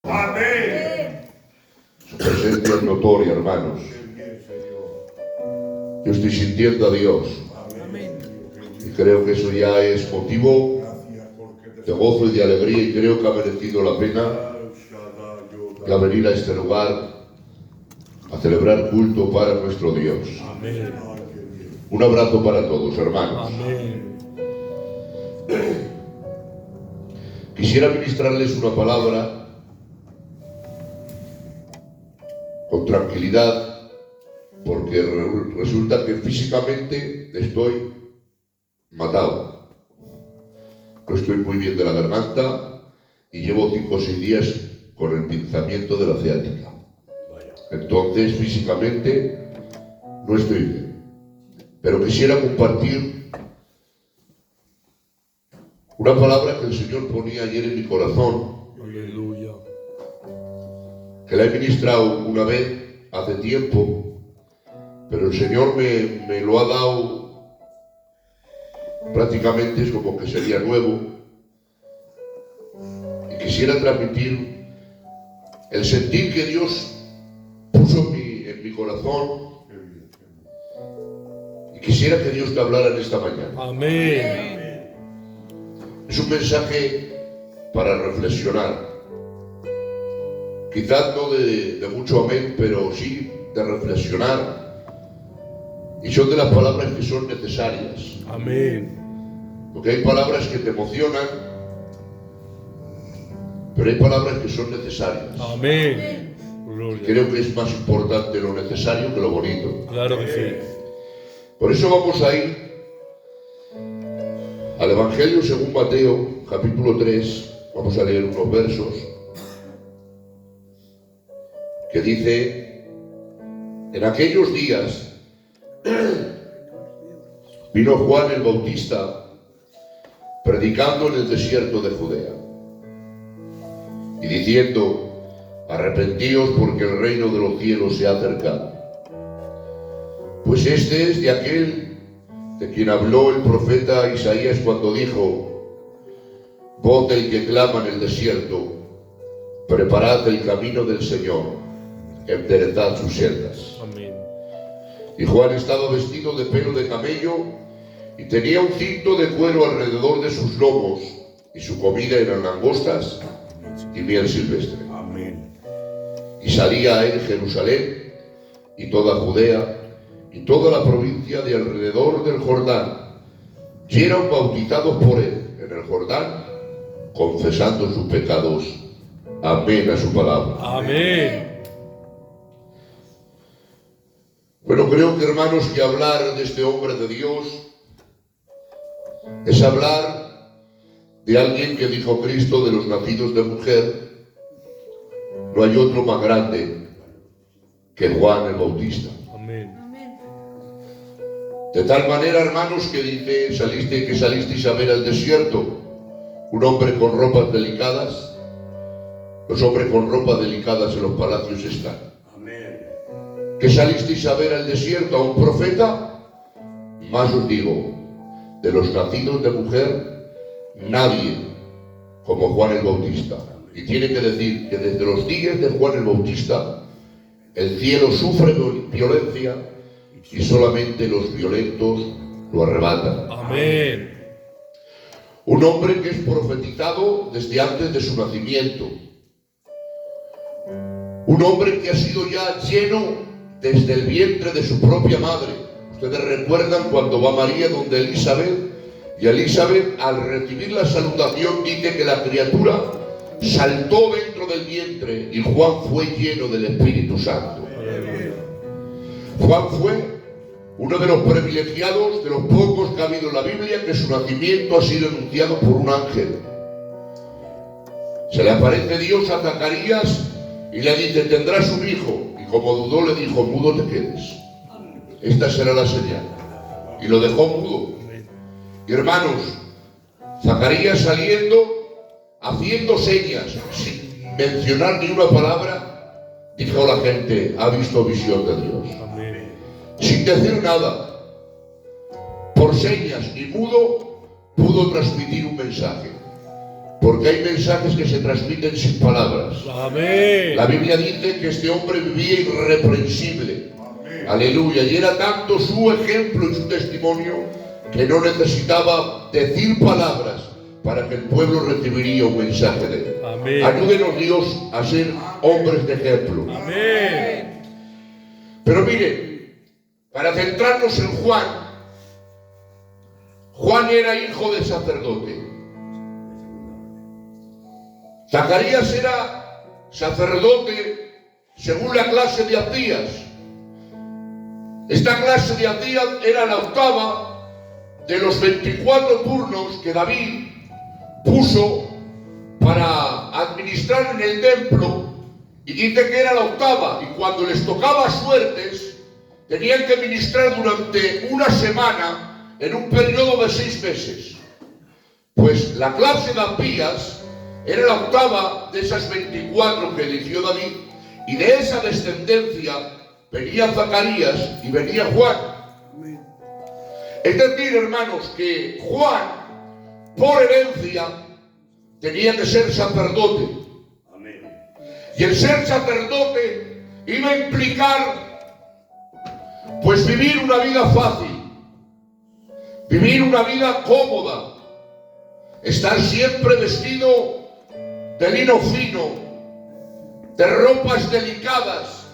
Amén. Su presencia es notoria, hermanos. Yo estoy sintiendo a Dios. Y creo que eso ya es motivo de gozo y de alegría, y creo que ha merecido la pena de venir a este lugar a celebrar culto para nuestro Dios. Amén. Un abrazo para todos, hermanos. Amén. Quisiera ministrarles una palabra con tranquilidad, porque resulta que físicamente estoy matado. No estoy muy bien de la garganta y llevo 5 o 6 días con el pinzamiento de la ciática. Entonces, físicamente no estoy bien. Pero quisiera compartir una palabra que el Señor ponía ayer en mi corazón, Aleluya. que la he ministrado una vez hace tiempo, pero el Señor me lo ha dado, prácticamente es como que sería nuevo, y quisiera transmitir el sentir que Dios puso en mi corazón, y quisiera que Dios te hablara en esta mañana. Amén. Es un mensaje para reflexionar, quizás no de mucho amén, pero sí de reflexionar, y son de las palabras que son necesarias. Amén. Porque hay palabras que te emocionan, pero hay palabras que son necesarias. Amén. Y Gloria. creo que es más importante lo necesario que lo bonito. Claro que sí. Por eso vamos a ir al Evangelio según Mateo, capítulo 3. Vamos a leer unos versos que dice: en aquellos días vino Juan el Bautista predicando en el desierto de Judea y diciendo: arrepentíos, porque el reino de los cielos se ha acercado. Pues este es de aquel de quien habló el profeta Isaías cuando dijo: voz del que clama en el desierto, preparad el camino del Señor, enderezad sus sendas. Amén. Y Juan estaba vestido de pelo de camello y tenía un cinto de cuero alrededor de sus lomos, y su comida eran langostas y miel silvestre. Amén. Y salía a él Jerusalén y toda Judea y toda la provincia de alrededor del Jordán, y eran bautizados por él en el Jordán, confesando sus pecados. Amén a su palabra. Amén. Bueno, creo que, hermanos, que hablar de este hombre de Dios es hablar de alguien que dijo Cristo: de los nacidos de mujer no hay otro más grande que Juan el Bautista. Amén. De tal manera, hermanos, que dice: salisteis a ver al desierto un hombre con ropas delicadas. Los hombres con ropas delicadas en los palacios están. Amén. Que salisteis a ver al desierto a un profeta. Más os digo, de los nacidos de mujer, nadie como Juan el Bautista. Y tiene que decir que desde los días de Juan el Bautista, el cielo sufre violencia y solamente los violentos lo arrebatan. Amén. Un hombre que es profetizado desde antes de su nacimiento. Un hombre que ha sido ya lleno desde el vientre de su propia madre. Ustedes recuerdan cuando va María donde Elizabeth, y Elizabeth, al recibir la salutación, dice que la criatura saltó dentro del vientre, y Juan fue lleno del Espíritu Santo. Aleluya. Juan fue uno de los privilegiados, de los pocos que ha habido en la Biblia, que su nacimiento ha sido anunciado por un ángel. Se le aparece Dios a Zacarías y le dice: tendrás un hijo. Y como dudó, le dijo: mudo te quedes. Esta será la señal. Y lo dejó mudo. Y, hermanos, Zacarías saliendo, haciendo señas, sin mencionar ni una palabra, dijo a la gente: ha visto visión de Dios. Amén. Sin decir nada, por señas y mudo, pudo transmitir un mensaje. porque hay mensajes que se transmiten sin palabras. Amén. La Biblia dice que este hombre vivía irreprensible. Aleluya. Y era tanto su ejemplo y su testimonio que no necesitaba decir palabras para que el pueblo recibiría un mensaje de él. Amén. Ayúdenos Dios a ser hombres de ejemplo. Amén. Pero mire, para centrarnos en Juan, Juan era hijo de sacerdote. Zacarías era sacerdote según la clase de Abdías. Esta clase de Abdías era la octava de los 24 turnos que David puso para administrar en el templo, y dice que era la octava, y cuando les tocaba suertes tenían que ministrar durante una semana en un periodo de 6 meses. Pues la clase de Abdías era la octava de esas 24 que eligió David, y de esa descendencia venía Zacarías y venía Juan. Es decir, hermanos, que Juan, por herencia, tenía que ser sacerdote. Amén. Y el ser sacerdote iba a implicar, pues, vivir una vida fácil, vivir una vida cómoda, estar siempre vestido de lino fino, de ropas delicadas,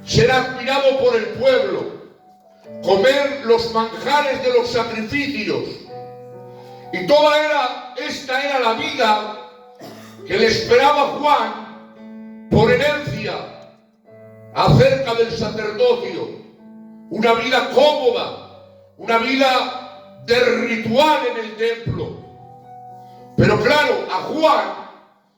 ser admirado por el pueblo, comer los manjares de los sacrificios. Y esta era la vida que le esperaba Juan por herencia acerca del sacerdocio. Una vida cómoda, una vida de ritual en el templo. Pero claro, a Juan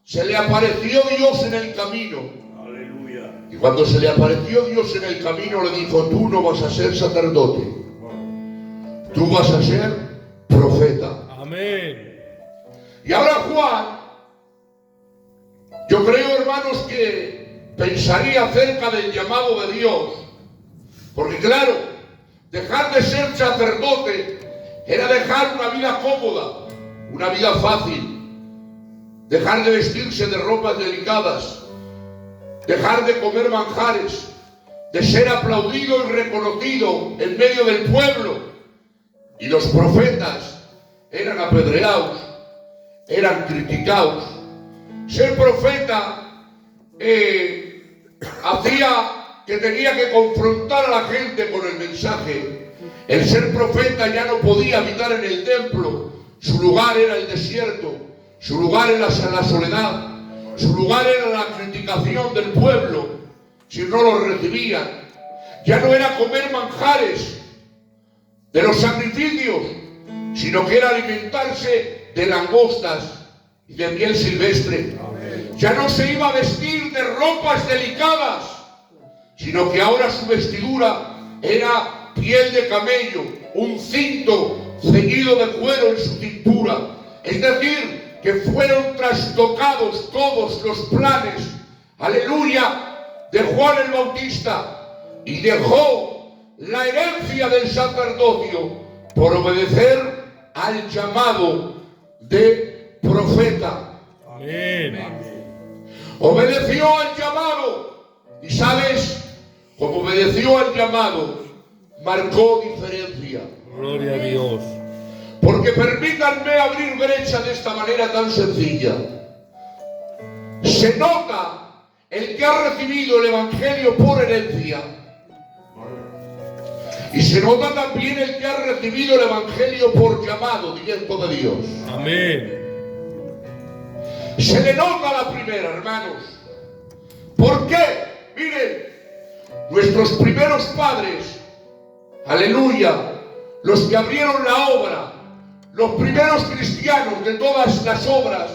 se le apareció Dios en el camino. Aleluya. Y cuando se le apareció Dios en el camino, le dijo: tú no vas a ser sacerdote, tú vas a ser profeta. Amén. Y ahora Juan, yo creo, hermanos, que pensaría acerca del llamado de Dios, porque claro, dejar de ser sacerdote era dejar una vida cómoda, una vida fácil, dejar de vestirse de ropas delicadas, dejar de comer manjares, de ser aplaudido y reconocido en medio del pueblo. Y los profetas eran apedreados, eran criticados. Ser profeta hacía que tenía que confrontar a la gente con el mensaje. El ser profeta ya no podía habitar en el templo. Su lugar era el desierto, su lugar era la soledad, su lugar era la criticación del pueblo si no lo recibían. Ya no era comer manjares de los sacrificios, sino que era alimentarse de langostas y de miel silvestre. Ya no se iba a vestir de ropas delicadas, sino que ahora su vestidura era piel de camello, un cinto ceñido de cuero en su cintura. Es decir, que fueron trastocados todos los planes, aleluya, de Juan el Bautista, y dejó la herencia del sacerdocio por obedecer al llamado de profeta. Amén. Obedeció al llamado, y sabes, como obedeció al llamado, marcó diferencia. Gloria a Dios. Porque permítanme abrir brecha de esta manera tan sencilla. Se nota el que ha recibido el Evangelio por herencia, y se nota también el que ha recibido el Evangelio por llamado directo de Dios. Amén. Se le nota la primera, hermanos. ¿Por qué? Miren, nuestros primeros padres, aleluya, los que abrieron la obra, los primeros cristianos de todas las obras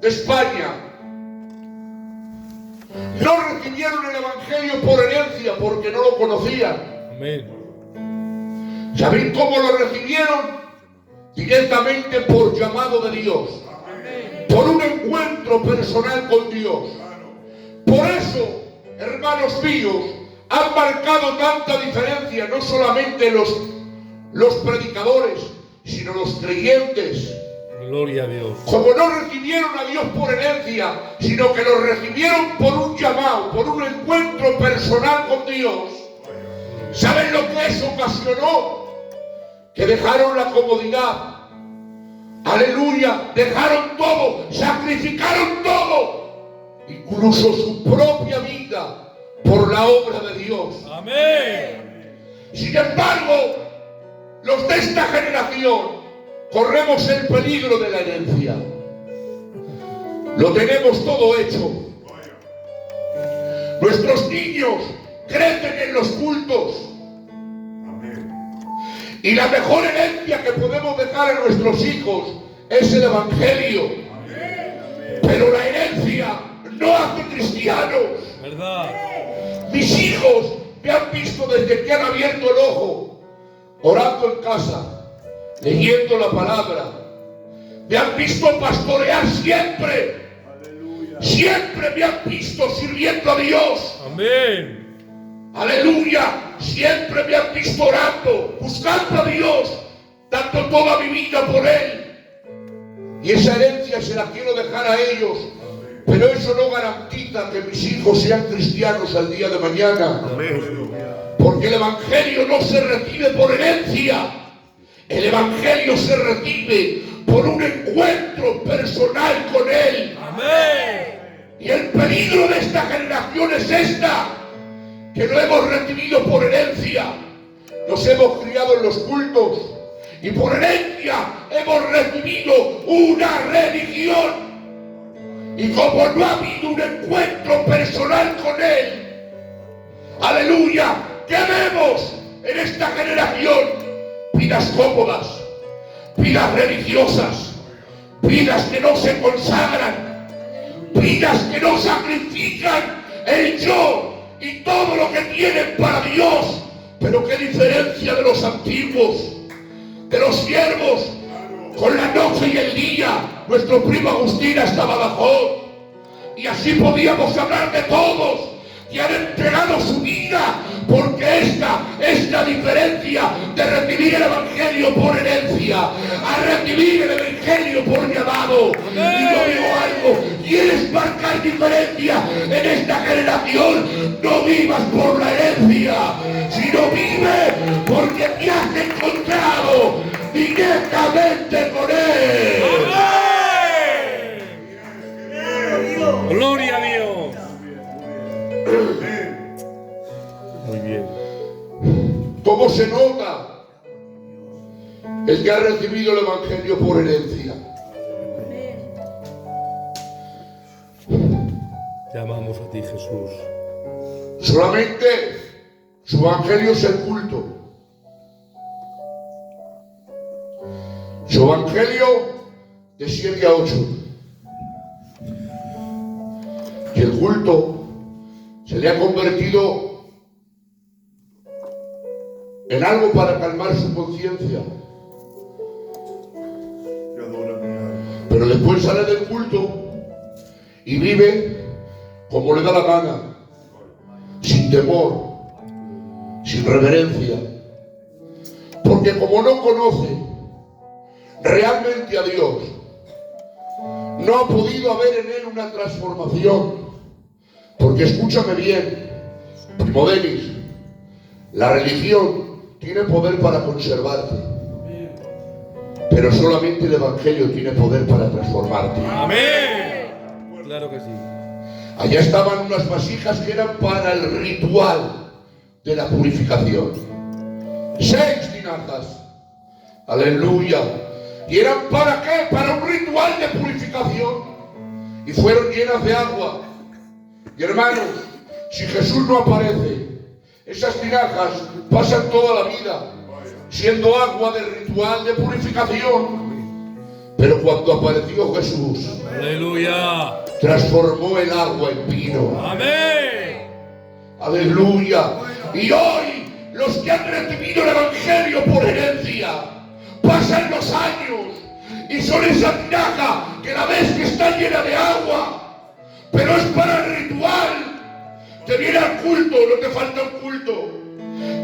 de España, no recibieron el Evangelio por herencia porque no lo conocían. Amén. ¿Saben cómo lo recibieron? Directamente por llamado de Dios, por un encuentro personal con Dios. Por eso, hermanos míos, han marcado tanta diferencia, no solamente los predicadores, sino los creyentes. Gloria a Dios. Como no recibieron a Dios por herencia, sino que lo recibieron por un llamado, por un encuentro personal con Dios. ¿Saben lo que eso ocasionó? Que dejaron la comodidad. Aleluya, dejaron todo, sacrificaron todo, incluso su propia vida por la obra de Dios. Amén. Sin embargo, los de esta generación corremos el peligro de la herencia. Lo tenemos todo hecho. Nuestros niños crecen en los cultos. Y la mejor herencia que podemos dejar a nuestros hijos es el Evangelio. Pero la herencia no hace cristianos. ¿Verdad? Mis hijos me han visto desde que han abierto el ojo, orando en casa, leyendo la palabra. Me han visto pastorear siempre. Siempre me han visto sirviendo a Dios. Amén. Aleluya. Siempre me han visto orando, buscando a Dios, dando toda mi vida por Él. Y esa herencia se la quiero dejar a ellos. Pero eso no garantiza que mis hijos sean cristianos al día de mañana. Porque el Evangelio no se recibe por herencia. El Evangelio se recibe por un encuentro personal con Él. Amén. Y el peligro de esta generación es esta, que lo hemos recibido por herencia. Nos hemos criado en los cultos y por herencia hemos recibido una religión. Y como no ha habido un encuentro personal con Él, aleluya, ¿qué vemos en esta generación? Vidas cómodas, vidas religiosas, vidas que no se consagran, vidas que no sacrifican el yo y todo lo que tienen para Dios. Pero qué diferencia de los antiguos, de los siervos. Con la noche y el día, nuestro primo Agustín estaba bajo. Y así podíamos hablar de todos que han entregado su vida, porque esta es la diferencia de recibir el Evangelio por herencia a recibir el Evangelio por llamado. Y yo digo algo, ¿quieres marcar diferencia en esta generación? No vivas por la herencia, sino vive porque te has encontrado directamente con Él. ¡Amén! ¡Gloria a Dios! Muy bien. ¿Cómo se nota el que ha recibido el Evangelio por herencia? Te amamos a ti, Jesús. Solamente su Evangelio es el culto. Su Evangelio de 7 a 8. Y el culto se le ha convertido en algo para calmar su conciencia. Pero después sale del culto y vive como le da la gana, sin temor, sin reverencia. Porque como no conoce realmente a Dios, no ha podido haber en él una transformación. Porque escúchame bien, primo Denis, la religión tiene poder para conservarte, pero solamente el Evangelio tiene poder para transformarte. Amén. Claro que sí. Allá estaban unas vasijas que eran para el ritual de la purificación. 6 tinajas. Aleluya. ¿Y eran para qué? Para un ritual de purificación. Y fueron llenas de agua. Y hermanos, si Jesús no aparece, esas tinajas pasan toda la vida siendo agua de ritual de purificación. Pero cuando apareció Jesús, Aleluya. transformó el agua en vino. Amén. Aleluya. Y hoy los que han recibido el Evangelio por herencia, pasan los años y son esa tinaja que la ves que está llena de agua, pero es para el ritual. Te viene al culto, no te falta un culto,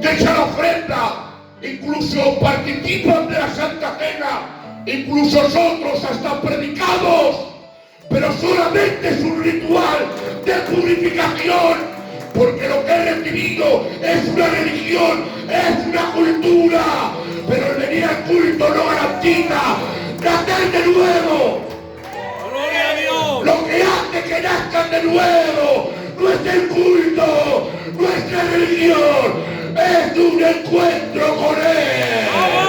te echa la ofrenda, incluso participan de la Santa Cena, incluso nosotros hasta predicamos, pero solamente es un ritual de purificación, porque lo que he recibido es una religión, es una cultura, pero el venir al culto no garantiza nacer de nuevo. ¡Gloria a Dios! Lo que hace que nazcan de nuevo no es el culto, no es la religión, es un encuentro con Él. ¡Amén!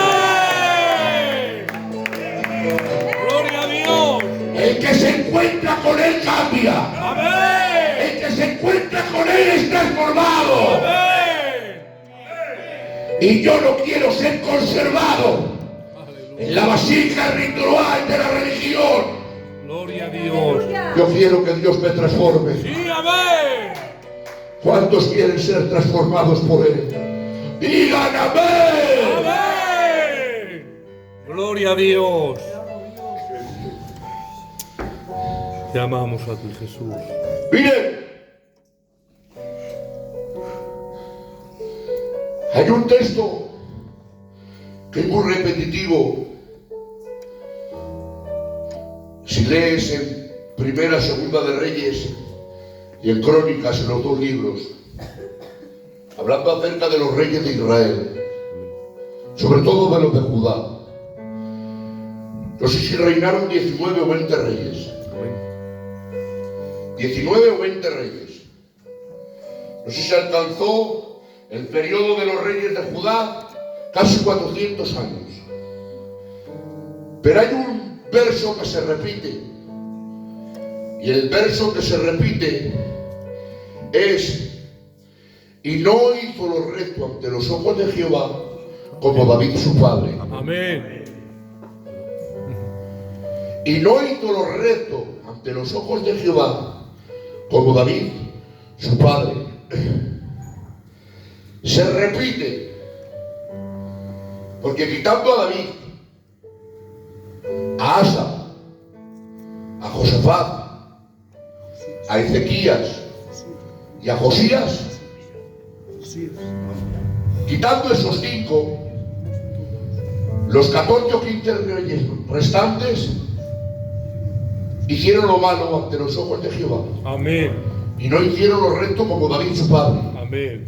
¡Gloria a Dios! El que se encuentra con Él cambia. ¡Amén! El que se encuentra con Él es transformado. ¡Amén! Y yo no quiero ser conservado en la vasija ritual de la religión. ¡Gloria a Dios! Yo quiero que Dios me transforme. ¡Sí, amén! ¿Cuántos quieren ser transformados por Él? ¡Digan amén! ¡Amén! ¡Gloria a Dios! Te amamos a ti, Jesús. Miren, hay un texto que es muy repetitivo. Si lees en Primera, Segunda de Reyes y en Crónicas, en los dos libros, hablando acerca de los reyes de Israel, sobre todo de los de Judá. No sé si reinaron 19 o 20 reyes. 19 o 20 reyes. No sé si alcanzó el periodo de los reyes de Judá casi 400 años. Pero hay un verso que se repite. Y el verso que se repite es: y no hizo lo recto ante los ojos de Jehová como David su padre. Amén. Y no hizo lo recto ante los ojos de Jehová como David su padre. Se repite, porque quitando a David, a Asa, a Josafat, a Ezequías y a Josías, quitando esos 5, los 14 o 15 reyes restantes hicieron lo malo ante los ojos de Jehová. Amén. Y no hicieron lo recto como David su padre. Amén.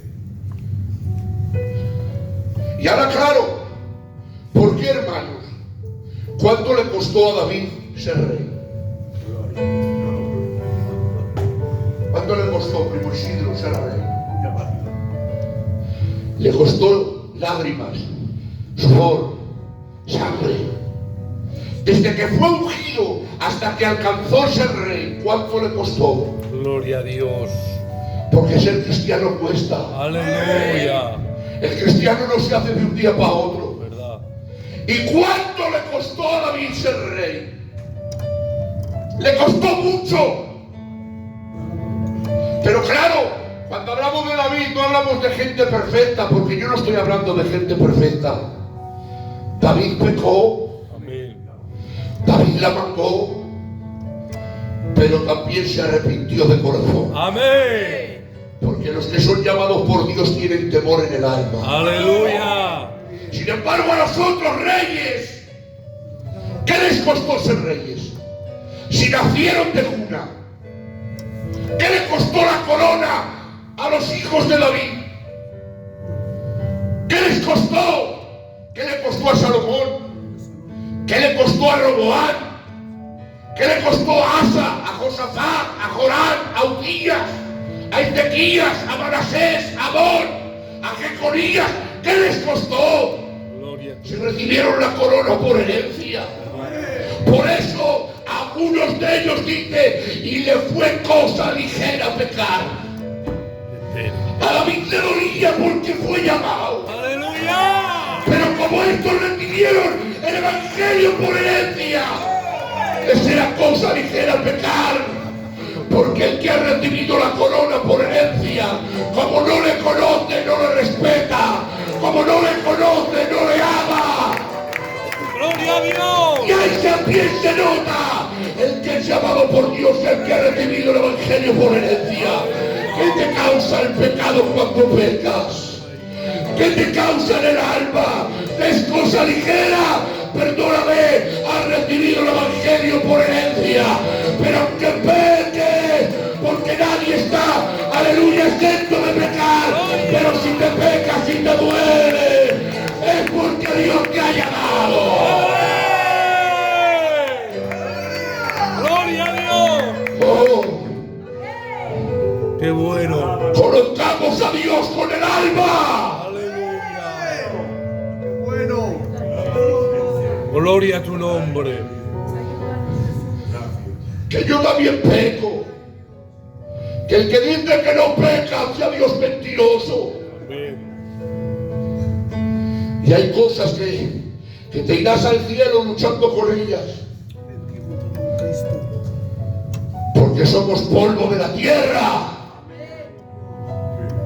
Y ahora claro, ¿por qué, hermanos? ¿Cuánto le costó a David ser rey? ¿Cuánto le costó, primo Isidro, ser rey? Le costó lágrimas, sudor, sangre. Desde que fue ungido hasta que alcanzó ser rey, ¿cuánto le costó? Gloria a Dios. Porque ser cristiano cuesta. Aleluya. El cristiano no se hace de un día para otro. ¿Verdad? ¿Y cuánto le costó a David ser rey? Le costó mucho. Pero claro, cuando hablamos de David no hablamos de gente perfecta, porque yo no estoy hablando de gente perfecta. David pecó, Amén. David la mangó, pero también se arrepintió de corazón. Amén. Porque los que son llamados por Dios tienen temor en el alma. Aleluya. Sin embargo, a los otros reyes, ¿qué les costó ser reyes? Si nacieron de cuna. ¿Qué le costó la corona a los hijos de David? ¿Qué les costó? ¿Qué le costó a Salomón? ¿Qué le costó a Roboán? ¿Qué le costó a Asa, a Josafat, a Jorán, a Uzías, a Ezequías, a Manasés, a Amón, a Jeconías? ¿Qué les costó? Gloria. Si recibieron la corona por herencia. Por eso algunos de ellos dice, y le fue cosa ligera pecar. A David le dolía porque fue llamado. Aleluya. Pero como estos recibieron el evangelio por herencia, les era cosa ligera pecar. Porque el que ha recibido la corona por herencia, como no le conoce, no le respeta. Como no le conoce, no le ama. Gloria a Dios. Y ahí también se nota el que es llamado por Dios, el que ha recibido el evangelio por herencia. ¿Qué te causa el pecado cuando pecas? ¿Qué te causa en el alma? ¿Es cosa ligera? perdóname, has recibido el Evangelio por herencia, pero aunque peques, porque nadie está, aleluya, exento de pecar, pero si te pecas y te duele, es porque Dios te ha llamado. ¡Gloria a Dios! Oh, ¡Qué bueno! conozcamos a Dios con el alma. ¡Aleluya! Bueno. ¡Gloria a tu nombre! Que yo también peco. Que el que dice que no peca sea Dios mentiroso. Amén. Y hay cosas que te irás al cielo luchando con ellas. Porque somos polvo de la tierra.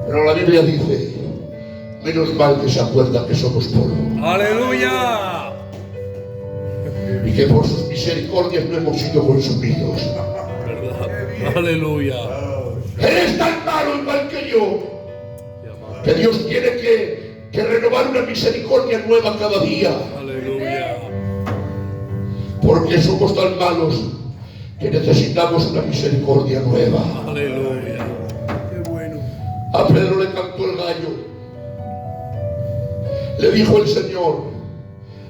Pero la Biblia dice, menos mal que se acuerda que somos polvo. ¡Aleluya! Y que por sus misericordias no hemos sido consumidos. ¿Verdad? ¡Aleluya! Eres tan malo igual que yo, que Dios tiene que renovar una misericordia nueva cada día. ¡Aleluya! Porque somos tan malos que necesitamos una misericordia nueva. ¡Aleluya! Qué bueno. A Pedro le cantó el gallo. Le dijo el Señor,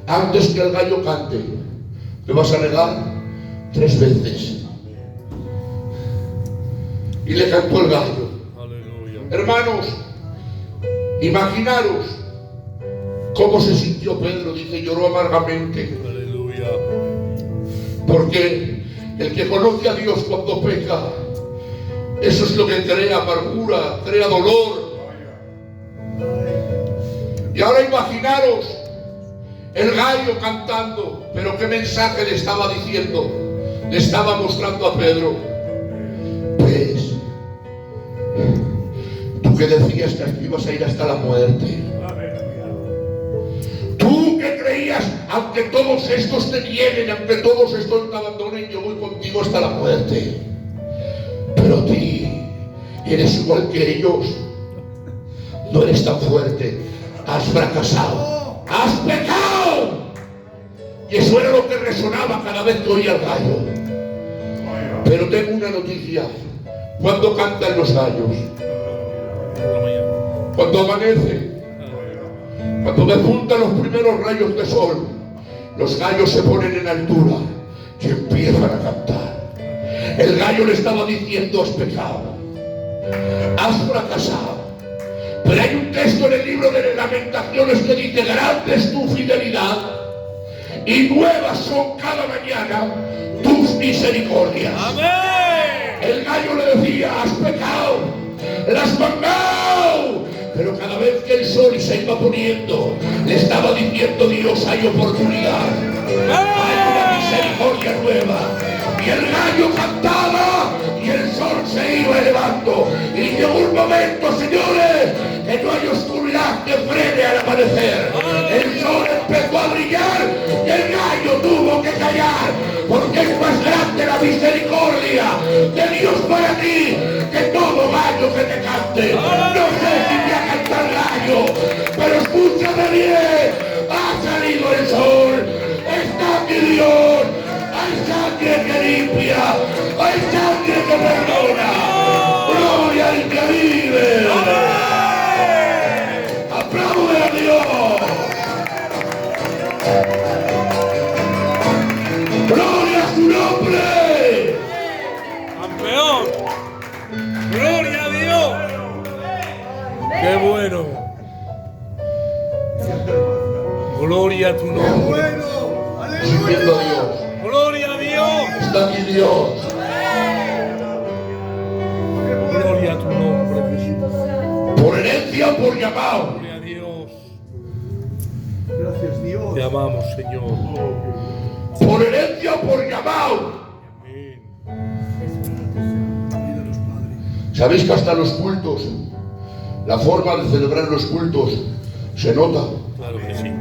antes que el gallo cante, me vas a negar 3 veces. Y le cantó el gallo. ¡Aleluya! Hermanos, imaginaros cómo se sintió Pedro. Dice, lloró amargamente. ¡Aleluya! Porque el que conoce a Dios cuando peca, eso es lo que crea amargura, crea dolor. Y ahora imaginaros el gallo cantando, pero qué mensaje le estaba diciendo, le estaba mostrando a Pedro. Pues, tú que decías que ibas a ir hasta la muerte, tú que creías, aunque todos estos te nieguen, aunque todos estos te abandonen, yo voy contigo hasta la muerte. Pero ti, eres igual que ellos, no eres tan fuerte, has fracasado, has pecado. Y eso era lo que resonaba cada vez que oía el gallo. Pero tengo una noticia, cuando cantan los gallos, cuando amanece, cuando despuntan los primeros rayos de sol, los gallos se ponen en altura y empiezan a cantar. El gallo le estaba diciendo, has pecado, has fracasado. Pero hay un texto en el libro de Lamentaciones que dice, grande es tu fidelidad y nuevas son cada mañana tus misericordias. ¡Amén! El gallo le decía, has pecado, la has mangado. Pero cada vez que el sol se iba poniendo, le estaba diciendo Dios, hay oportunidad, hay una misericordia nueva. Y el gallo cantaba y el sol se iba elevando. Y llegó un momento, señores, que no hay oscuridad que frene al amanecer. El sol empezó a brillar y el gallo tuvo que callar, porque es más grande la misericordia de Dios para ti que todo gallo que te cante. No sé si te ha cantado el gallo, pero escúchame bien, ha salido el sol, está mi Dios, hay sangre que limpia, hay sangre que perdona, gloria al que vive. ¡Aplaude a Dios! ¡Gloria a su nombre! ¡Campeón! ¡Gloria a Dios! ¡Qué bueno! ¡Gloria a tu Qué nombre! bueno. Sirviendo a Aleluya. Dios. ¡Gloria a Dios! Está aquí Dios. ¡Gloria a tu nombre, Jesús! Por herencia o por llamado. ¡Gloria a Dios! Gracias, Dios. Te amamos, Señor. Por herencia o por llamado. Amén. Vida de los padres. ¿Sabéis que hasta los cultos, la forma de celebrar los cultos, se nota? Claro que sí.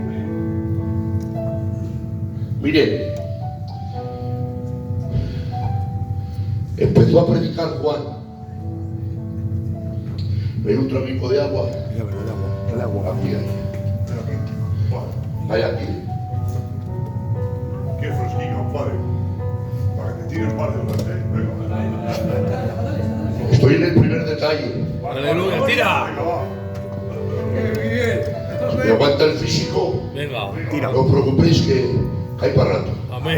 Miren, empezó a predicar Juan. ¿Ven un trabico de agua? El agua. Aquí hay. Hay aquí. Qué fresquito, padre. Para que te tires par de horas, Venga. Estoy en el primer detalle. Aleluya, tira. Venga, va. ¡Qué bien! Si me aguanta el físico, Venga. no os preocupéis que hay para rato. Amén.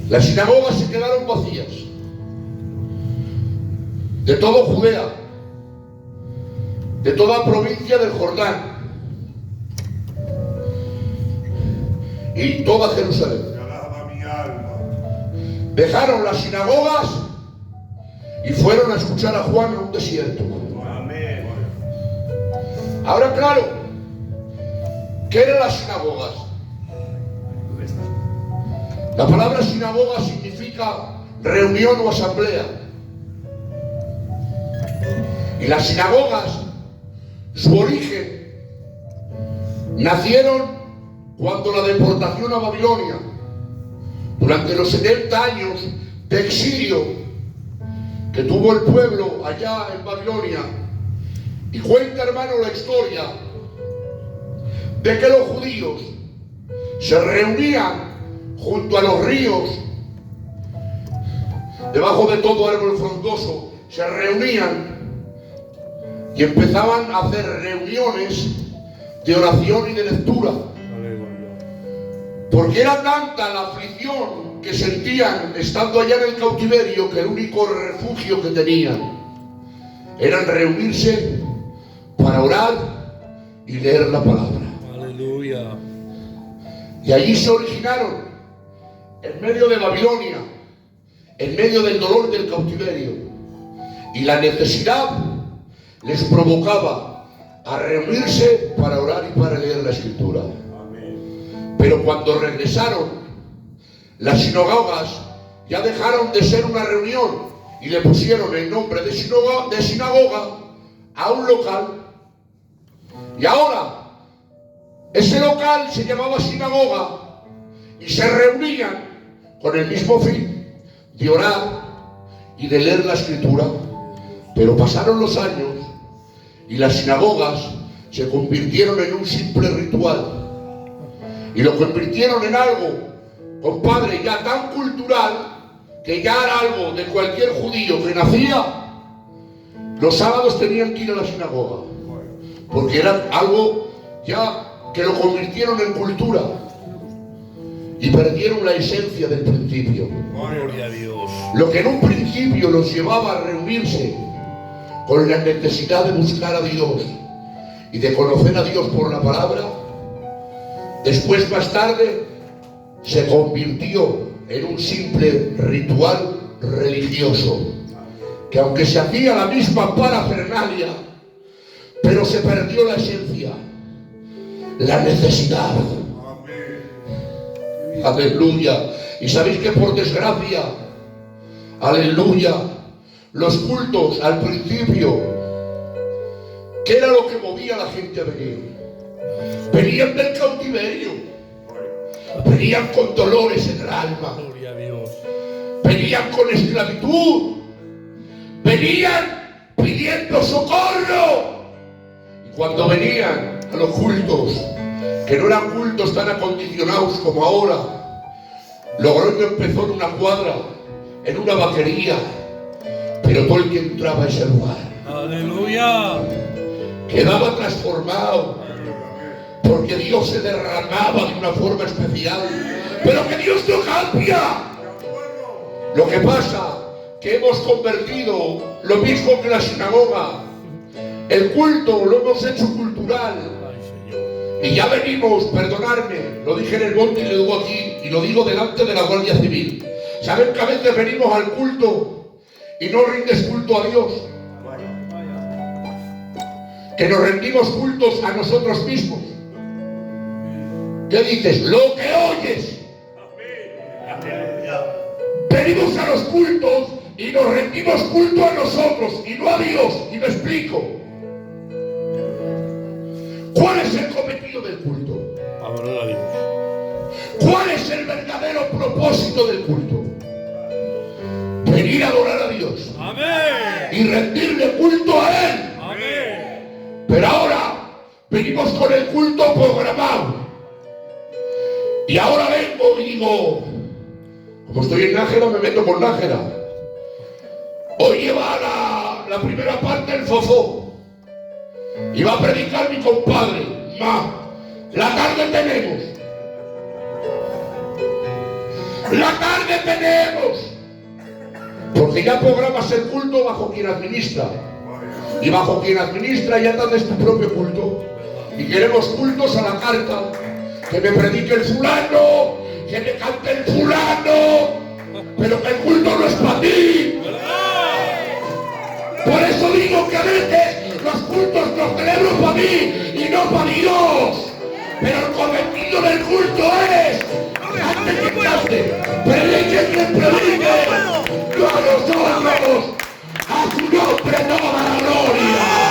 Las sinagogas se quedaron vacías. De todo Judea, de toda provincia del Jordán y toda Jerusalén. Te alaba mi alma. Dejaron las sinagogas y fueron a escuchar a Juan en un desierto. Amén. Ahora, claro, ¿qué eran las sinagogas? La palabra sinagoga significa reunión o asamblea. Y las sinagogas, su origen, nacieron cuando la deportación a Babilonia, durante los 70 años de exilio que tuvo el pueblo allá en Babilonia. Y cuenta, hermano, la historia de que los judíos se reunían junto a los ríos, debajo de todo árbol frondoso, se reunían y empezaban a hacer reuniones de oración y de lectura. Porque era tanta la aflicción que sentían estando allá en el cautiverio que el único refugio que tenían era reunirse para orar y leer la palabra. Aleluya. Y allí se originaron, en medio de Babilonia, en medio del dolor del cautiverio, y la necesidad les provocaba a reunirse para orar y para leer la Escritura. Pero cuando regresaron, las sinagogas ya dejaron de ser una reunión y le pusieron el nombre de sinagoga a un local. Y ahora, ese local se llamaba sinagoga y se reunían con el mismo fin de orar y de leer la Escritura. Pero pasaron los años y las sinagogas se convirtieron en un simple ritual. Y lo convirtieron en algo, compadre, ya tan cultural, que ya era algo de cualquier judío que nacía. Los sábados tenían que ir a la sinagoga, porque era algo ya que lo convirtieron en cultura y perdieron la esencia del principio. Gloria a Dios. Lo que en un principio los llevaba a reunirse con la necesidad de buscar a Dios y de conocer a Dios por la palabra, después, más tarde, se convirtió en un simple ritual religioso, que aunque se hacía la misma parafernalia, pero se perdió la esencia, la necesidad. Aleluya. Y sabéis que por desgracia, aleluya, los cultos al principio, ¿qué era lo que movía a la gente a venir? Venían del cautiverio, venían con dolores en el alma, Gloria a Dios. venían con esclavitud, venían pidiendo socorro. Y cuando venían a los cultos, que no eran cultos tan acondicionados como ahora, Logroño empezó en una cuadra, en una vaquería, pero todo el que entraba a ese lugar Aleluya. quedaba transformado, porque Dios se derramaba de una forma especial. Pero que Dios no cambia. Lo que pasa que hemos convertido lo mismo que la sinagoga, el culto lo hemos hecho cultural. Ay, Señor. Y ya venimos, perdonadme, lo dije en el monte y lo digo aquí, y lo digo delante de la Guardia Civil. ¿Saben que a veces venimos al culto y no rindes culto a Dios? Que nos rendimos cultos a nosotros mismos. ¿Qué dices? Lo que oyes. Venimos a los cultos y nos rendimos culto a nosotros y no a Dios. Y me explico. ¿Cuál es el cometido del culto? Adorar a Dios. ¿Cuál es el verdadero propósito del culto? Venir a adorar a Dios Amén. y rendirle culto a Él. Amén. Pero ahora venimos con el culto programado. Y ahora vengo y digo, como estoy en Nájera, me meto con Nájera. Hoy lleva la primera parte el Fofó. Y va a predicar mi compadre. La tarde tenemos. La tarde tenemos. Porque ya programas el culto bajo quien administra. Y bajo quien administra ya das tu propio culto. Y queremos cultos a la carta. Que me predique el fulano, que me cante el fulano, pero que el culto no es para ti. Por eso digo que a veces los cultos los celebro para mí y no para Dios. Pero el cometido del culto es cante quien cante, predique quien predique, no a nosotros, a su nombre toda la gloria.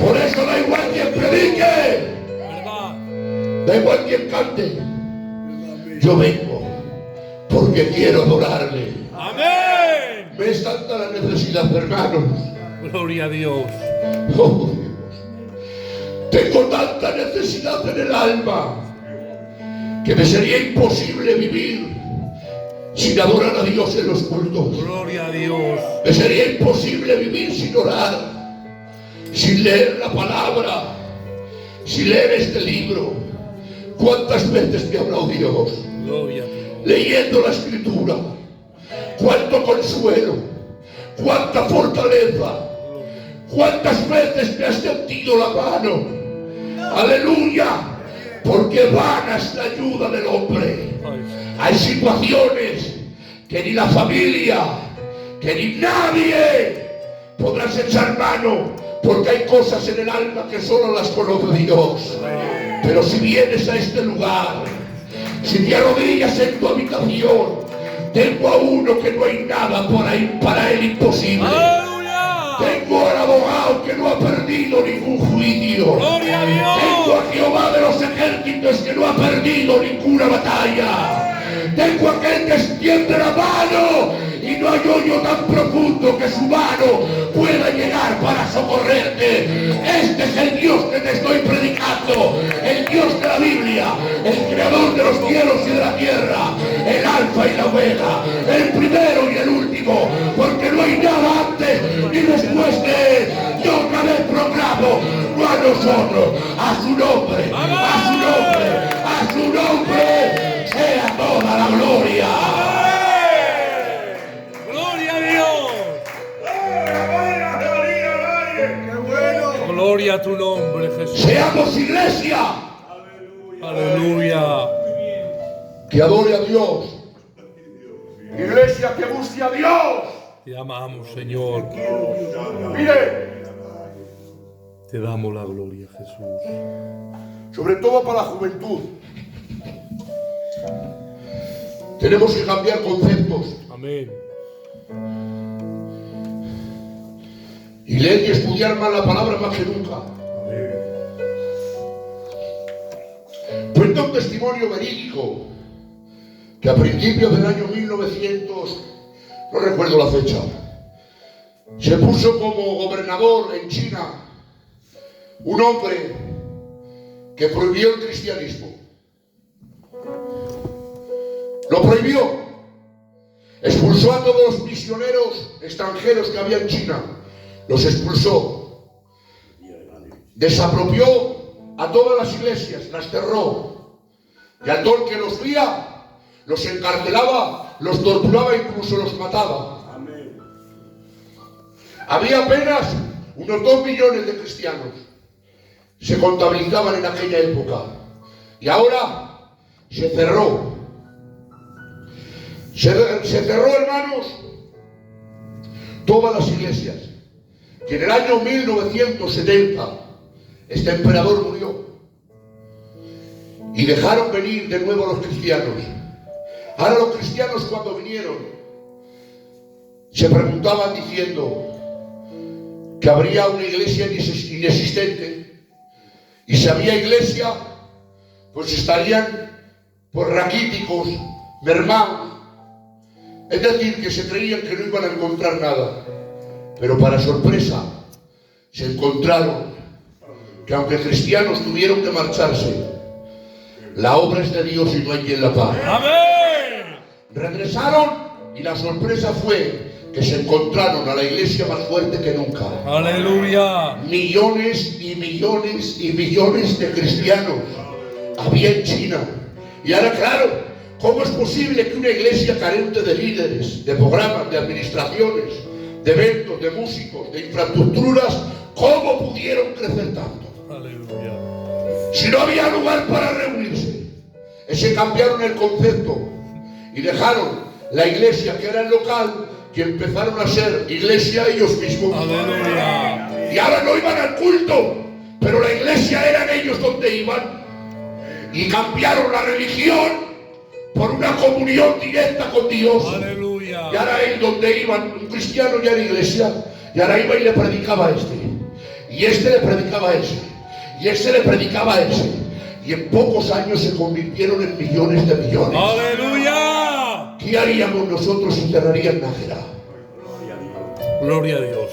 Por eso da igual quien predique, da igual quien cante. Yo vengo porque quiero adorarle. Amén. Me es tanta la necesidad, hermanos. Gloria a Dios. Oh, Dios. Tengo tanta necesidad en el alma que me sería imposible vivir sin adorar a Dios en los cultos. Gloria a Dios. Me sería imposible vivir sin orar, sin leer la palabra, sin leer este libro. ¿Cuántas veces me ha hablado Dios? Gloria a Dios. Leyendo la Escritura. Cuánto consuelo, cuánta fortaleza, cuántas veces me has sentido la mano. Aleluya, porque vana es la ayuda del hombre. Hay situaciones que ni la familia, que ni nadie podrás echar mano, porque hay cosas en el alma que solo las conoce Dios. Pero si vienes a este lugar, si te arrodillas en tu habitación, tengo a uno que no hay nada para él imposible. ¡Aleluya! Tengo al abogado que no ha perdido ningún juicio. ¡Gloria a Dios! Tengo a Jehová de los ejércitos que no ha perdido ninguna batalla. Tengo a aquel que extiende la mano y no hay hoyo tan profundo que su mano pueda llegar para socorrerte. Este es el Dios que te estoy predicando, el Dios de la Biblia, el creador de los cielos y de la tierra, el alfa y la omega, el primero y el último, porque no hay nada antes ni después de él. Yo otra vez proclamo, no a nosotros, a su nombre, a su nombre, a su nombre sea toda la gloria. ¡Gloria a Dios! ¡Qué bueno! Gloria a tu nombre, Jesús. Seamos iglesia Aleluya. que adore a Dios, iglesia que busque a Dios. Te amamos, Señor. Mire, Te damos la gloria, Jesús. sobre todo para la juventud, tenemos que cambiar conceptos Amén. y leer y estudiar más la palabra más que nunca. Cuenta un testimonio verídico que a principios del año 1900, no recuerdo la fecha, se puso como gobernador en China un hombre que prohibió el cristianismo. Lo prohibió. Expulsó a todos los misioneros extranjeros que había en China. Los expulsó. Desapropió a todas las iglesias, las cerró. Y a todo el que los vía, los encarcelaba, los torturaba e incluso los mataba. Había apenas unos 2 millones de cristianos. Se contabilizaban en aquella época. Y ahora se cerró. Se cerró, hermanos, todas las iglesias. Que en el año 1970 este emperador murió. Y dejaron venir de nuevo a los cristianos. Ahora los cristianos, cuando vinieron, se preguntaban diciendo que habría una iglesia inexistente. Y si había iglesia, pues estarían pues raquíticos, mermados. Es decir, que se creían que no iban a encontrar nada. Pero para sorpresa, se encontraron que aunque cristianos tuvieron que marcharse, la obra es de Dios y no hay quien la pague. Amén. Regresaron y la sorpresa fue que se encontraron a la iglesia más fuerte que nunca. Aleluya. Millones y millones y millones de cristianos había en China. Y ahora, claro, ¿cómo es posible que una iglesia carente de líderes, de programas, de administraciones, de eventos, de músicos, de infraestructuras, cómo pudieron crecer tanto? Aleluya. Si no había lugar para reunirse, se cambiaron el concepto y dejaron la iglesia que era el local, que empezaron a ser iglesia ellos mismos. Aleluya. Y ahora no iban al culto, pero la iglesia eran ellos donde iban. Y cambiaron la religión por una comunión directa con Dios. Aleluya. Y ahora él donde iban, un cristiano ya era iglesia, y ahora iba y le predicaba a este. Y este le predicaba a ese. Y ese le predicaba a ese. Y en pocos años se convirtieron en millones de millones. Aleluya. ¿Qué haríamos nosotros si cerrarían Nájera? Gloria a Dios.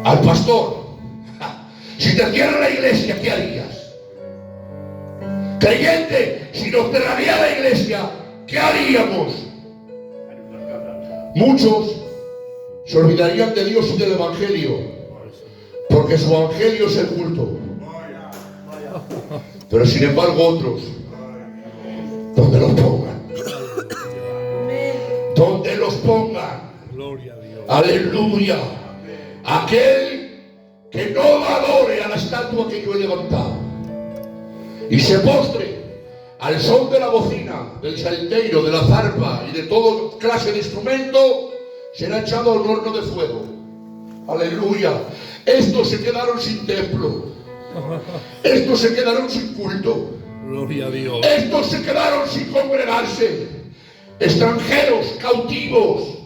Al pastor. Si te cierra la iglesia, ¿qué harías? Creyente, si nos cerraría la iglesia, ¿qué haríamos? Muchos se olvidarían de Dios y del Evangelio, porque su Evangelio es el culto. Pero sin embargo otros, donde los pongan, donde los pongan, Gloria a Dios. aleluya, aquel que no adore a la estatua que yo he levantado y se postre al son de la bocina, del salterio, de la zarpa y de toda clase de instrumento, será echado al horno de fuego. Aleluya. Estos se quedaron sin templo. Estos se quedaron sin culto. Gloria a Dios. Estos se quedaron sin congregarse. Extranjeros, cautivos,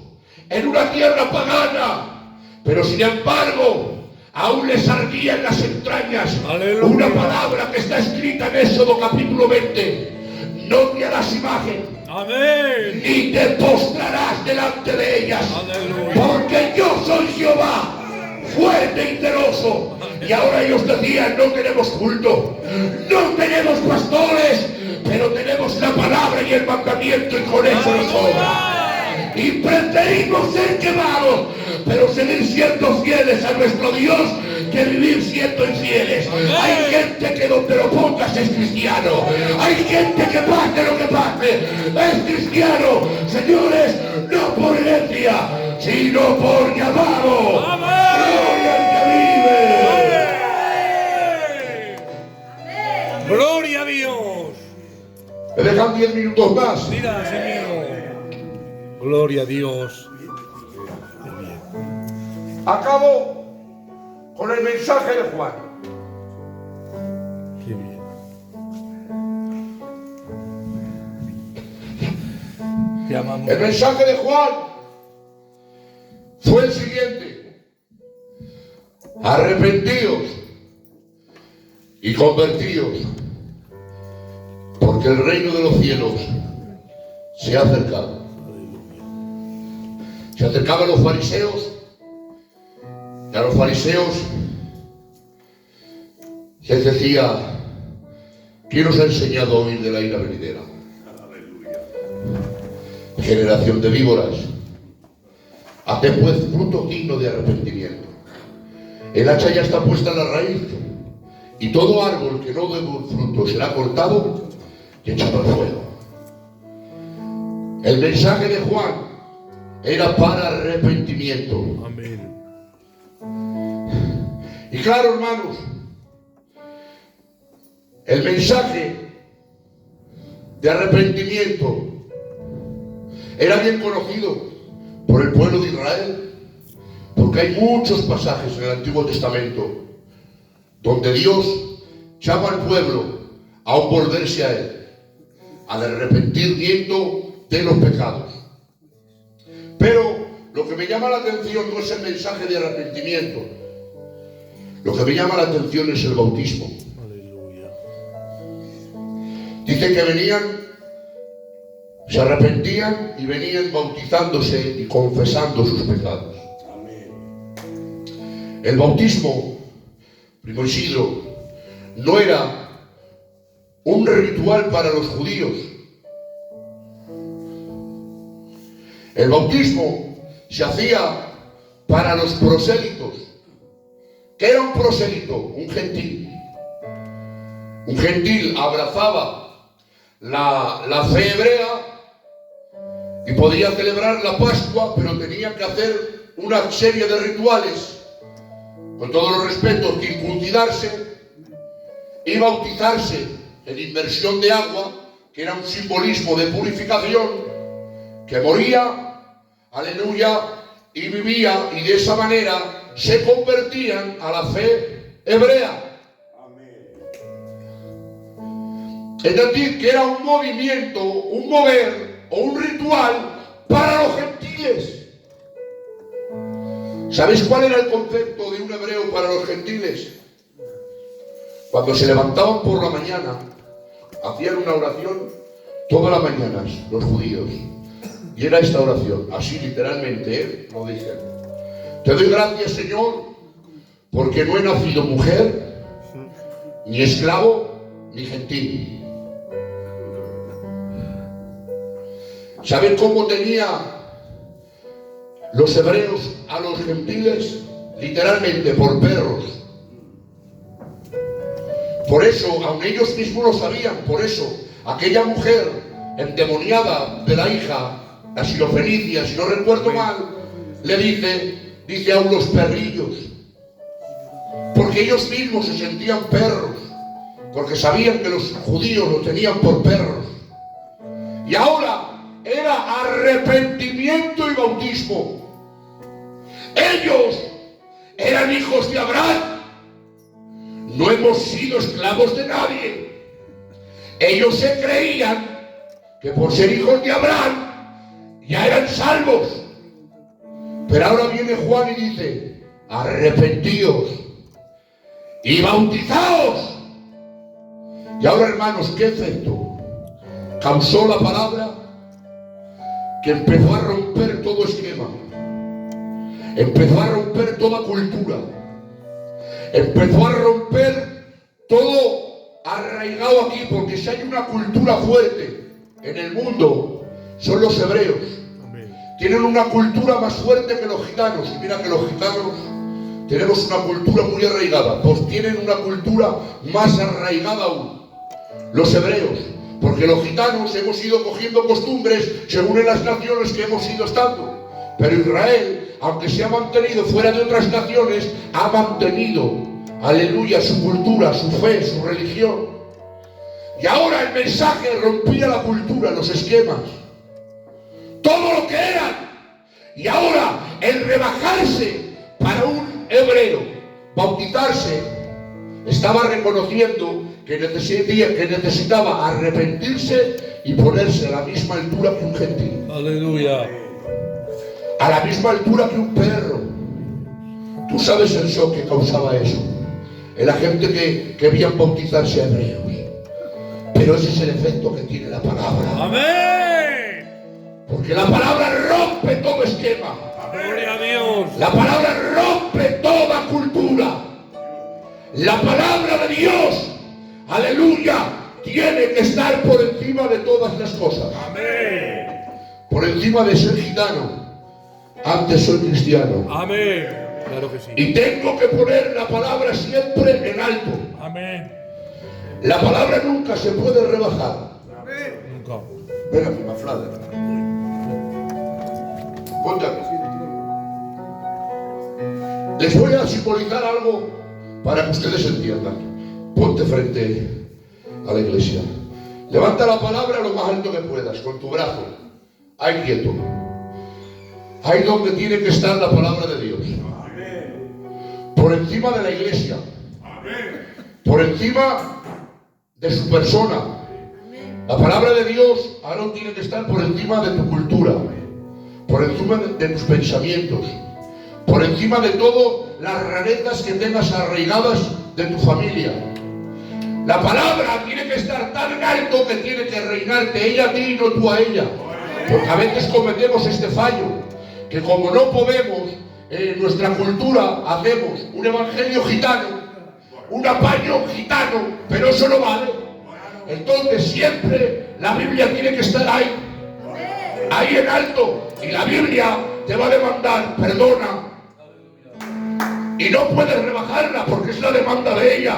en una tierra pagana. Pero sin embargo, aún les ardía en las entrañas Aleluya. una palabra que está escrita en Éxodo capítulo 20. No te harás imagen, Amén. ni te postrarás delante de ellas. Aleluya. Porque yo soy Jehová, fuerte y celoso. Y ahora ellos decían, no tenemos culto, no tenemos pastores, pero tenemos la palabra y el mandamiento y con eso nos sobra. Y preferimos ser quemados, pero seguir siendo fieles a nuestro Dios que vivir siendo infieles. Hay gente que donde lo pongas es cristiano. Hay gente que pase lo que pase, es cristiano. Señores, no por herencia, sino por llamado. Gloria al que vive. Gloria a Dios. Me dejan 10 minutos más. Mira, Señor. Gloria a Dios. Acabo con el mensaje de Juan. Qué bien. Te amamos. El mensaje de Juan fue el siguiente: arrepentíos y convertíos, porque el reino de los cielos se ha acercado. Se acercaban los fariseos, y a los fariseos les decía: ¿quién os ha enseñado a huir de la ira venidera? Generación de víboras, haced pues fruto digno de arrepentimiento. El hacha ya está puesta en la raíz, y todo árbol que no dé fruto será cortado y echado al fuego. El mensaje de Juan era para arrepentimiento. Amén. Y claro, hermanos, el mensaje de arrepentimiento era bien conocido por el pueblo de Israel, porque hay muchos pasajes en el Antiguo Testamento donde Dios llama al pueblo a volverse a Él, al arrepentimiento de los pecados. Pero lo que me llama la atención no es el mensaje de arrepentimiento. Lo que me llama la atención es el bautismo. Aleluya. Dice que venían, se arrepentían y venían bautizándose y confesando sus pecados. El bautismo, primo Isidro, no era un ritual para los judíos. El bautismo se hacía para los prosélitos. ¿Qué era un prosélito? Un gentil. Un gentil abrazaba la fe hebrea y podía celebrar la Pascua, pero tenía que hacer una serie de rituales, con todos los respetos, circuncidarse y bautizarse en inmersión de agua, que era un simbolismo de purificación, que moría, aleluya, y vivía, y de esa manera se convertían a la fe hebrea. Es decir, que era un movimiento, un mover o un ritual para los gentiles. ¿Sabéis cuál era el concepto de un hebreo para los gentiles? Cuando se levantaban por la mañana, hacían una oración todas las mañanas, los judíos. Y era esta oración, así literalmente, lo dicen. Te doy gracias, Señor, porque no he nacido mujer, ni esclavo, ni gentil. ¿Saben cómo tenía los hebreos a los gentiles? Literalmente, por perros. Por eso, aun ellos mismos lo sabían, por eso, aquella mujer endemoniada de la hija, la Sirofenicia, si no recuerdo mal, le dice aún los perrillos, porque ellos mismos se sentían perros, porque sabían que los judíos los tenían por perros. Y ahora era arrepentimiento y bautismo. Ellos eran hijos de Abraham. No hemos sido esclavos de nadie. Ellos se creían que por ser hijos de Abraham ya eran salvos. Pero ahora viene Juan y dice: arrepentíos y bautizaos. Y ahora, hermanos, ¿qué efecto causó la palabra? Que empezó a romper todo esquema, empezó a romper toda cultura, empezó a romper todo arraigado aquí, porque si hay una cultura fuerte en el mundo, son los hebreos. Amén. Tienen una cultura más fuerte que los gitanos, y mira que los gitanos tenemos una cultura muy arraigada, pues tienen una cultura más arraigada aún, los hebreos. Porque los gitanos hemos ido cogiendo costumbres según en las naciones que hemos ido estando. Pero Israel, aunque se ha mantenido fuera de otras naciones, ha mantenido, aleluya, su cultura, su fe, su religión. Y ahora el mensaje rompía la cultura, los esquemas, todo lo que eran. Y ahora el rebajarse para un hebreo, bautizarse, estaba reconociendo que necesitaba arrepentirse y ponerse a la misma altura que un gentil. Aleluya. A la misma altura que un perro. Tú sabes el shock que causaba eso en la gente que querían bautizarse a hebreos. Pero ese es el efecto que tiene la palabra. Amén. Porque la palabra rompe todo esquema. Gloria a Dios. La palabra rompe toda cultura. La palabra de Dios, aleluya, tiene que estar por encima de todas las cosas. Amén. Por encima de ser gitano, antes soy cristiano. Amén. Claro que sí. Y tengo que poner la palabra siempre en alto. Amén. La palabra nunca se puede rebajar. Nunca. Ven aquí, Maflada. Ponte aquí. Les voy a simbolizar algo para que ustedes entiendan. Ponte frente a la iglesia. Levanta la palabra lo más alto que puedas, con tu brazo. Ahí quieto. Ahí donde tiene que estar la palabra de Dios. Por encima de la iglesia. Por encima de su persona. La palabra de Dios ahora tiene que estar por encima de tu cultura. Por encima de tus pensamientos. Por encima de todo las rarezas que tengas arraigadas de tu familia. La palabra tiene que estar tan alto que tiene que reinarte ella a ti y no tú a ella. Porque a veces cometemos este fallo, que como no podemos en nuestra cultura hacemos un evangelio gitano, un apaño gitano, pero eso no vale. Entonces siempre la Biblia tiene que estar ahí en alto, y la Biblia te va a demandar, perdona, y no puedes rebajarla porque es la demanda de ella.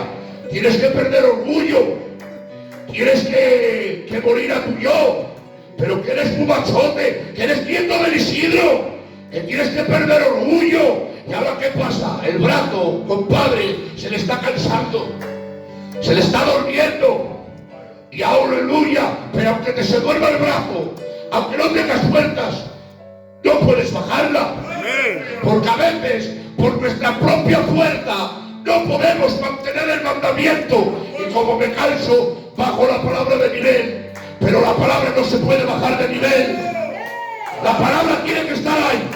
Tienes que perder orgullo, tienes que morir a tu yo, pero que eres un machote, que eres nieto del Isidro, que tienes que perder orgullo. ¿Y ahora qué pasa? El brazo, compadre, se le está cansando, se le está durmiendo. Y aleluya, pero aunque te se duerma el brazo, aunque no tengas fuerzas, no puedes bajarla. Porque a veces, por nuestra propia fuerza, no podemos mantener el mandamiento. Y como me canso, bajo la palabra de nivel. Pero la palabra no se puede bajar de nivel. La palabra tiene que estar ahí.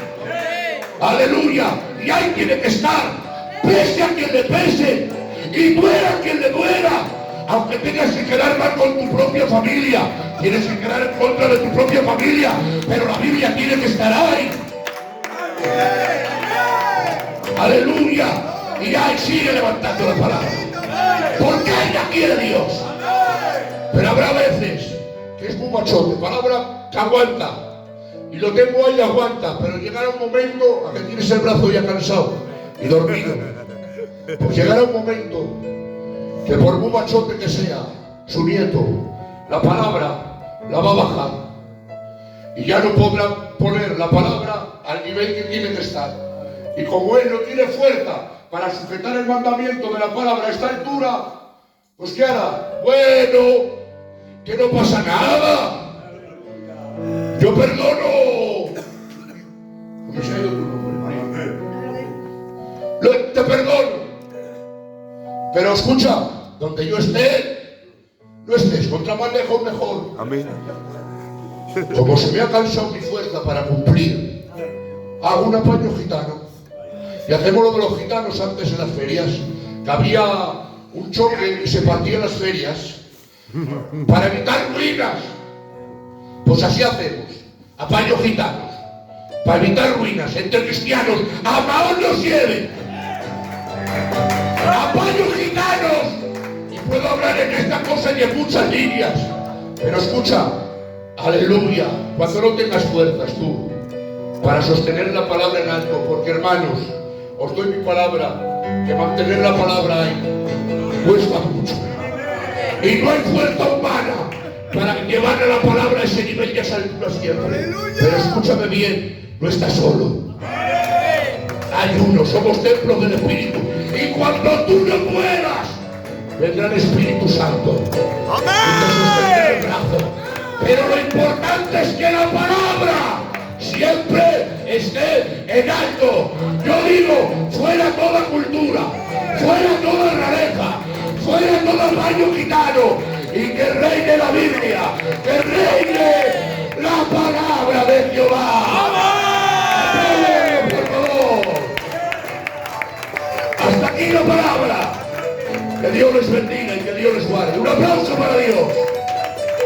Aleluya. Y ahí tiene que estar. Pese a quien le pese. Y duela a quien le duela. Aunque tengas que quedar mal con tu propia familia, tienes que quedar en contra de tu propia familia, pero la Biblia tiene que estar ahí. Aleluya. Y ahí sigue levantando la palabra. Porque ella quiere Dios. Pero habrá veces que es muy machote, palabra que aguanta. Y lo tengo ahí, aguanta, pero llegará un momento a que tienes el brazo ya cansado y dormido. Pues llegará un momento que por muy machote que sea su nieto, la palabra la va a bajar y ya no podrá poner la palabra al nivel que tiene que estar. Y como él no tiene fuerza para sujetar el mandamiento de la palabra a esta altura, pues ¿qué hará? Bueno, que no pasa nada, yo perdono. ¿Cómo se ha ido tu nombre? Te perdono. Pero escucha, donde yo esté, no estés, contra más lejos mejor. Amén. Como se me ha cansado mi fuerza para cumplir, hago un apaño gitano. Y hacemos lo de los gitanos antes en las ferias, que había un choque y se partían las ferias para evitar ruinas. Pues así hacemos, apaño gitanos, para evitar ruinas entre cristianos. ¡Amaos los lleven! ¡Apaños gitanos! Y puedo hablar en esta cosa y en muchas líneas. Pero escucha, aleluya, cuando no tengas fuerzas tú para sostener la palabra en alto, porque hermanos, os doy mi palabra, que mantener la palabra ahí cuesta mucho. Y no hay fuerza humana para llevar a la palabra a ese nivel de altura siempre. Pero escúchame bien, no estás solo. Hay uno, somos templos del Espíritu. Y cuando tú no mueras, vendrá el Espíritu Santo. Y te sostendrá el brazo. Pero lo importante es que la palabra siempre esté en alto. Yo digo, fuera toda cultura, fuera toda rareza, fuera todo el baño gitano, y que reine la Biblia, que reine la palabra de Jehová. ¡Amén! Por favor. Hasta aquí la palabra. Que Dios les bendiga y que Dios les guarde. Un aplauso para Dios.